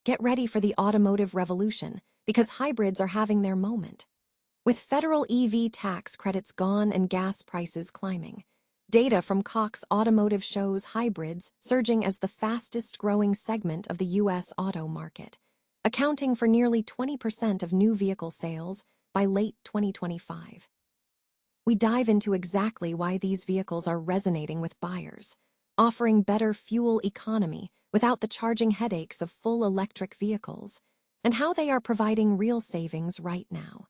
Get ready for the automotive revolution because hybrids are having their moment. With federal EV tax credits gone and gas prices climbing, data from Cox Automotive shows hybrids surging as the fastest-growing segment of the U.S. auto market, accounting for nearly 20% of new vehicle sales by late 2025. We dive into exactly why these vehicles are resonating with buyers, offering better fuel economy without the charging headaches of full electric vehicles, and how they are providing real savings right now.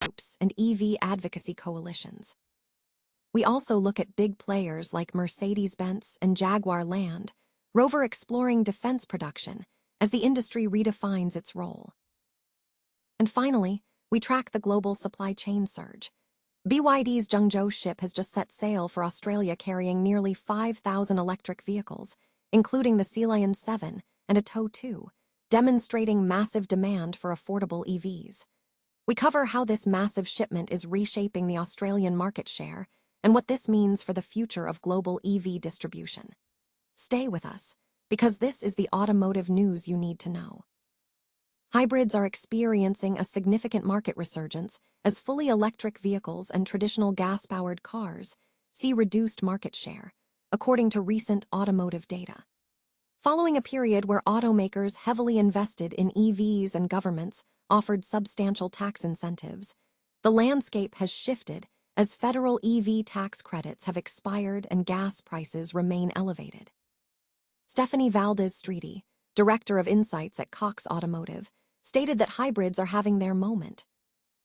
Groups and EV advocacy coalitions. We also look at big players like Mercedes-Benz and Jaguar Land Rover exploring defense production as the industry redefines its role. And finally, we track the global supply chain surge. BYD's Zhengzhou ship has just set sail for Australia carrying nearly 5,000 electric vehicles, including the Sea Lion 7 and a Tow 2, demonstrating massive demand for affordable EVs. We cover how this massive shipment is reshaping the Australian market share and what this means for the future of global EV distribution. Stay with us, because this is the automotive news you need to know. Hybrids are experiencing a significant market resurgence as fully electric vehicles and traditional gas-powered cars see reduced market share, according to recent automotive data. Following a period where automakers heavily invested in EVs and governments offered substantial tax incentives, the landscape has shifted as federal EV tax credits have expired and gas prices remain elevated. Stephanie Valdez-Streety, Director of Insights at Cox Automotive, stated that hybrids are having their moment,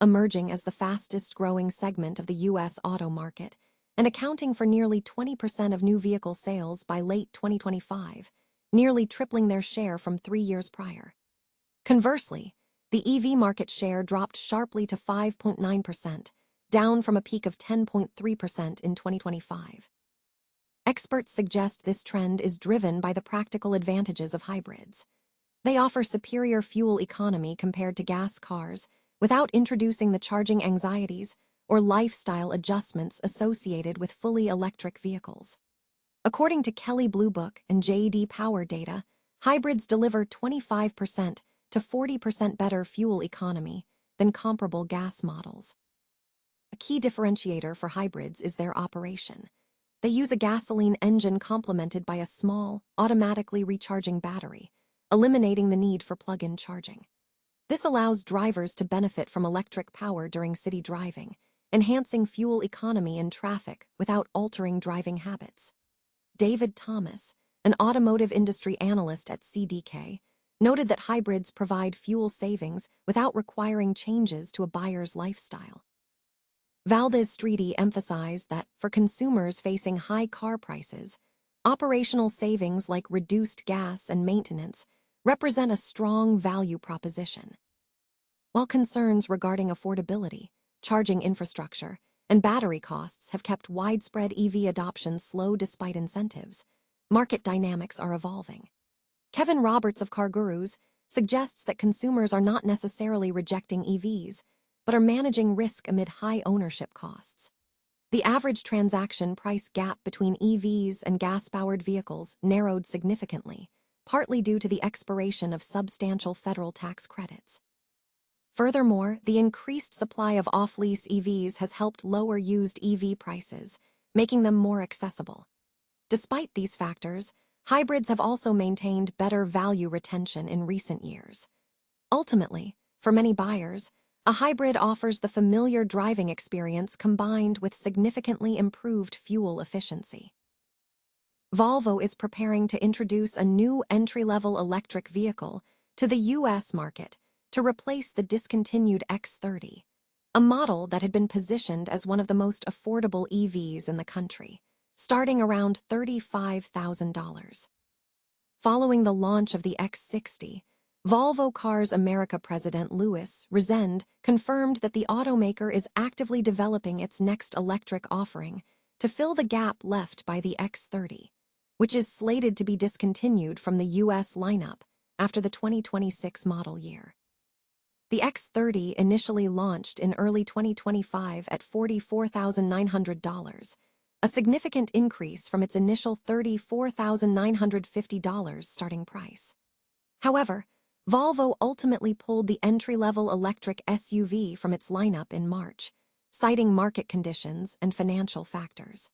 emerging as the fastest-growing segment of the U.S. auto market and accounting for nearly 20% of new vehicle sales by late 2025, nearly tripling their share from 3 years prior. Conversely, the EV market share dropped sharply to 5.9%, down from a peak of 10.3% in 2025. Experts suggest this trend is driven by the practical advantages of hybrids. They offer superior fuel economy compared to gas cars without introducing the charging anxieties or lifestyle adjustments associated with fully electric vehicles. According to Kelley Blue Book and J.D. Power data, hybrids deliver 25% to 40% better fuel economy than comparable gas models. A key differentiator for hybrids is their operation. They use a gasoline engine complemented by a small, automatically recharging battery, eliminating the need for plug-in charging. This allows drivers to benefit from electric power during city driving, enhancing fuel economy in traffic without altering driving habits. David Thomas, an automotive industry analyst at CDK, noted that hybrids provide fuel savings without requiring changes to a buyer's lifestyle. Valdez-Streety emphasized that for consumers facing high car prices, operational savings like reduced gas and maintenance represent a strong value proposition. While concerns regarding affordability, charging infrastructure, and battery costs have kept widespread EV adoption slow despite incentives, market dynamics are evolving. Kevin Roberts of CarGurus suggests that consumers are not necessarily rejecting EVs, but are managing risk amid high ownership costs. The average transaction price gap between EVs and gas-powered vehicles narrowed significantly, partly due to the expiration of substantial federal tax credits. Furthermore, the increased supply of off-lease EVs has helped lower used EV prices, making them more accessible. Despite these factors, hybrids have also maintained better value retention in recent years. Ultimately, for many buyers, a hybrid offers the familiar driving experience combined with significantly improved fuel efficiency. Volvo is preparing to introduce a new entry-level electric vehicle to the U.S. market to replace the discontinued X30, a model that had been positioned as one of the most affordable EVs in the country, starting around $35,000. Following the launch of the X60, Volvo Cars America President Louis Resend confirmed that the automaker is actively developing its next electric offering to fill the gap left by the X30, which is slated to be discontinued from the U.S. lineup after the 2026 model year. The X30 initially launched in early 2025 at $44,900, a significant increase from its initial $34,950 starting price. However, Volvo ultimately pulled the entry-level electric SUV from its lineup in March, citing market conditions and financial factors.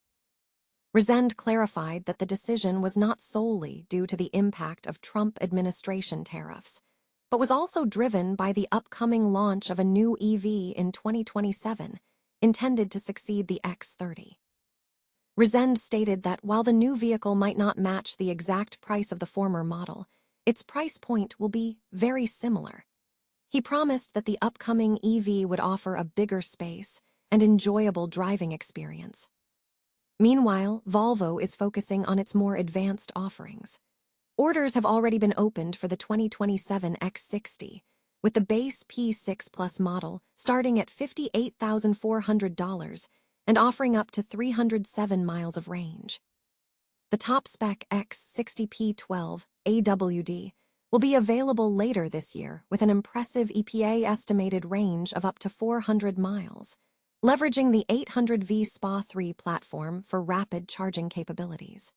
Resend clarified that the decision was not solely due to the impact of Trump administration tariffs, but was also driven by the upcoming launch of a new EV in 2027, intended to succeed the X30. Resend stated that while the new vehicle might not match the exact price of the former model, its price point will be very similar. He promised that the upcoming EV would offer a bigger space and enjoyable driving experience. Meanwhile, Volvo is focusing on its more advanced offerings. Orders have already been opened for the 2027 X60, with the base P6 Plus model starting at $58,400 and offering up to 307 miles of range. The top-spec X60P12 AWD will be available later this year with an impressive EPA estimated range of up to 400 miles, leveraging the 800V SPA3 platform for rapid charging capabilities.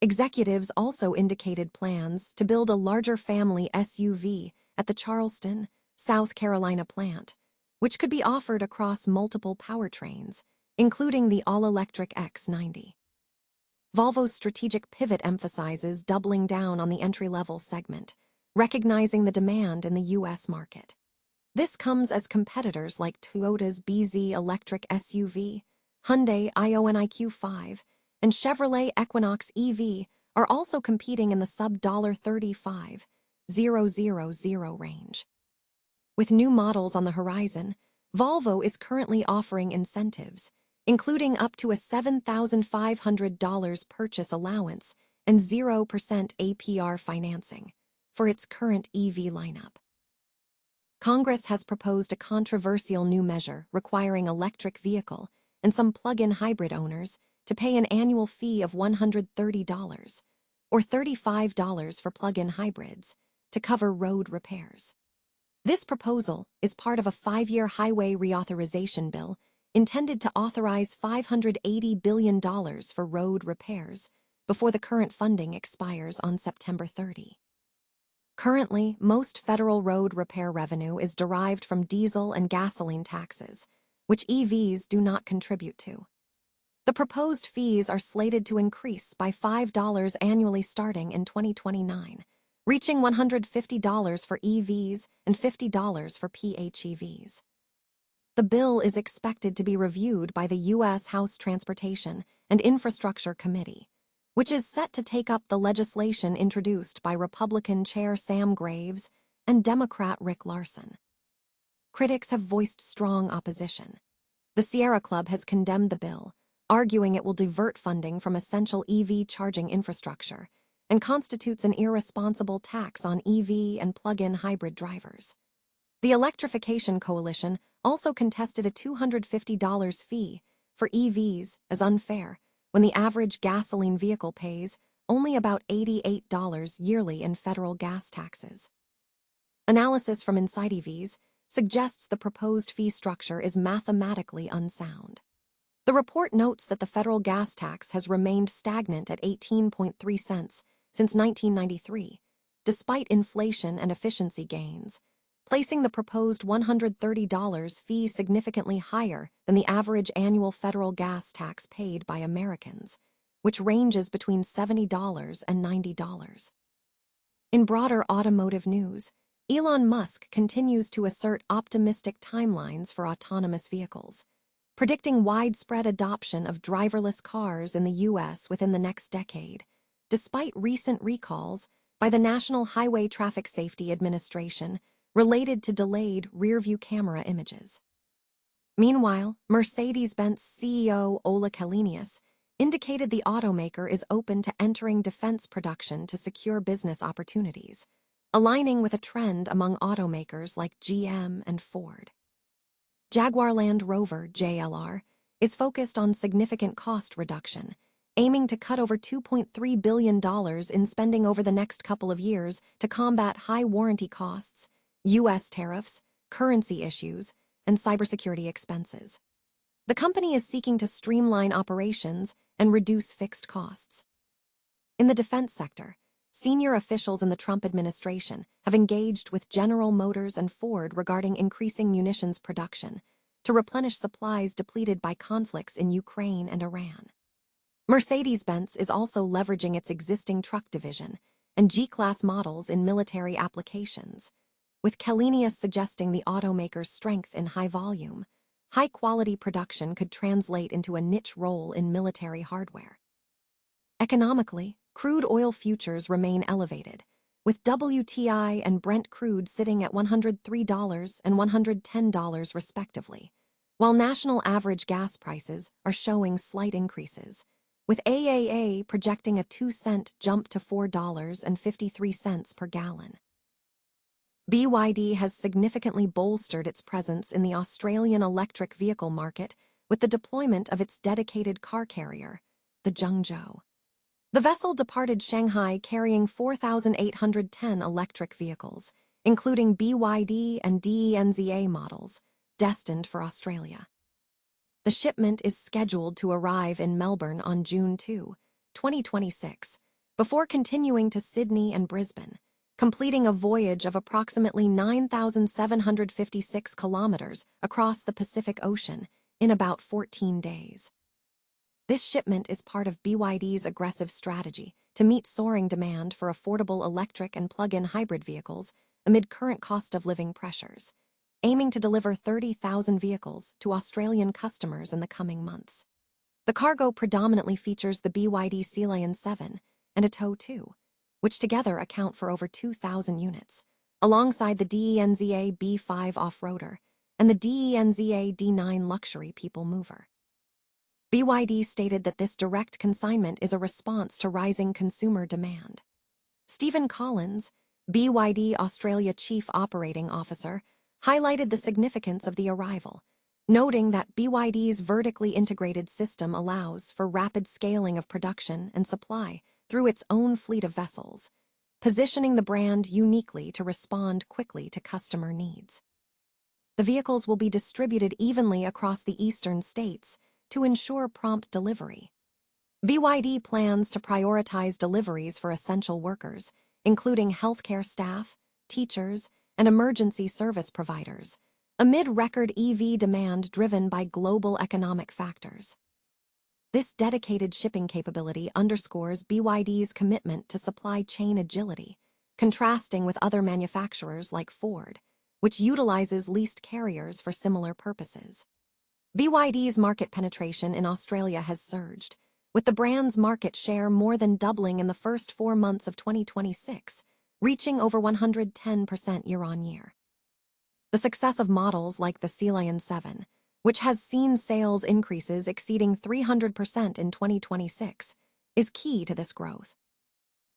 Executives also indicated plans to build a larger family SUV at the Charleston, South Carolina plant, which could be offered across multiple powertrains, including the all-electric X90. Volvo's strategic pivot emphasizes doubling down on the entry-level segment, recognizing the demand in the U.S. market. This comes as competitors like Toyota's BZ electric SUV, Hyundai Ioniq 5, and Chevrolet Equinox EV are also competing in the sub-$35,000 range. With new models on the horizon, Volvo is currently offering incentives, including up to a $7,500 purchase allowance and 0% APR financing for its current EV lineup. Congress has proposed a controversial new measure requiring electric vehicle and some plug-in hybrid owners to pay an annual fee of $130, or $35 for plug-in hybrids, to cover road repairs. This proposal is part of a 5-year highway reauthorization bill intended to authorize $580 billion for road repairs before the current funding expires on September 30. Currently, most federal road repair revenue is derived from diesel and gasoline taxes, which EVs do not contribute to. The proposed fees are slated to increase by $5 annually starting in 2029, reaching $150 for EVs and $50 for PHEVs. The bill is expected to be reviewed by the U.S. House Transportation and Infrastructure Committee, which is set to take up the legislation introduced by Republican Chair Sam Graves and Democrat Rick Larsen. Critics have voiced strong opposition. The Sierra Club has condemned the bill, arguing it will divert funding from essential EV charging infrastructure and constitutes an irresponsible tax on EV and plug-in hybrid drivers. The Electrification Coalition also contested a $250 fee for EVs as unfair when the average gasoline vehicle pays only about $88 yearly in federal gas taxes. Analysis from Inside EVs suggests the proposed fee structure is mathematically unsound. The report notes that the federal gas tax has remained stagnant at 18.3 cents since 1993, despite inflation and efficiency gains, placing the proposed $130 fee significantly higher than the average annual federal gas tax paid by Americans, which ranges between $70 and $90. In broader automotive news, Elon Musk continues to assert optimistic timelines for autonomous vehicles, predicting widespread adoption of driverless cars in the U.S. within the next decade, despite recent recalls by the National Highway Traffic Safety Administration related to delayed rear-view camera images. Meanwhile, Mercedes-Benz CEO Ola Källenius indicated the automaker is open to entering defense production to secure business opportunities, aligning with a trend among automakers like GM and Ford. Jaguar Land Rover, JLR, is focused on significant cost reduction, aiming to cut over $2.3 billion in spending over the next couple of years to combat high warranty costs, U.S. tariffs, currency issues, and cybersecurity expenses. The company is seeking to streamline operations and reduce fixed costs. In the defense sector, senior officials in the Trump administration have engaged with General Motors and Ford regarding increasing munitions production to replenish supplies depleted by conflicts in Ukraine and Iran. Mercedes-Benz is also leveraging its existing truck division and G-Class models in military applications, with Källenius suggesting the automaker's strength in high-volume, high-quality production could translate into a niche role in military hardware. Economically, crude oil futures remain elevated, with WTI and Brent crude sitting at $103 and $110 respectively, while national average gas prices are showing slight increases, with AAA projecting a 2-cent jump to $4.53 per gallon. BYD has significantly bolstered its presence in the Australian electric vehicle market with the deployment of its dedicated car carrier, the Zhengzhou. The vessel departed Shanghai carrying 4,810 electric vehicles, including BYD and DENZA models, destined for Australia. The shipment is scheduled to arrive in Melbourne on June 2, 2026, before continuing to Sydney and Brisbane, completing a voyage of approximately 9,756 kilometers across the Pacific Ocean in about 14 days. This shipment is part of BYD's aggressive strategy to meet soaring demand for affordable electric and plug-in hybrid vehicles amid current cost-of-living pressures, aiming to deliver 30,000 vehicles to Australian customers in the coming months. The cargo predominantly features the BYD Sea Lion 7 and a Tow 2, which together account for over 2,000 units, alongside the DENZA B5 off-roader and the DENZA D9 luxury people mover. BYD stated that this direct consignment is a response to rising consumer demand. Stephen Collins, BYD Australia Chief Operating Officer, highlighted the significance of the arrival, noting that BYD's vertically integrated system allows for rapid scaling of production and supply through its own fleet of vessels, positioning the brand uniquely to respond quickly to customer needs. The vehicles will be distributed evenly across the eastern states to ensure prompt delivery. BYD plans to prioritize deliveries for essential workers, including healthcare staff, teachers, and emergency service providers, amid record EV demand driven by global economic factors. This dedicated shipping capability underscores BYD's commitment to supply chain agility, contrasting with other manufacturers like Ford, which utilizes leased carriers for similar purposes. BYD's market penetration in Australia has surged, with the brand's market share more than doubling in the first 4 months of 2026, reaching over 110% year-on-year. The success of models like the Sea Lion 7, which has seen sales increases exceeding 300% in 2026, is key to this growth.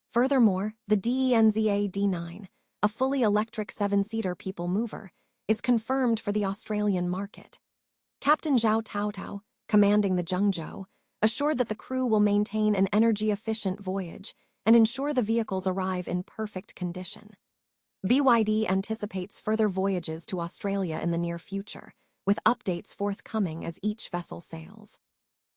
Furthermore, the DENZA D9, a fully electric 7-seater people mover, is confirmed for the Australian market. Captain Zhao Taotao, commanding the Zhengzhou, assured that the crew will maintain an energy-efficient voyage and ensure the vehicles arrive in perfect condition. BYD anticipates further voyages to Australia in the near future, with updates forthcoming as each vessel sails.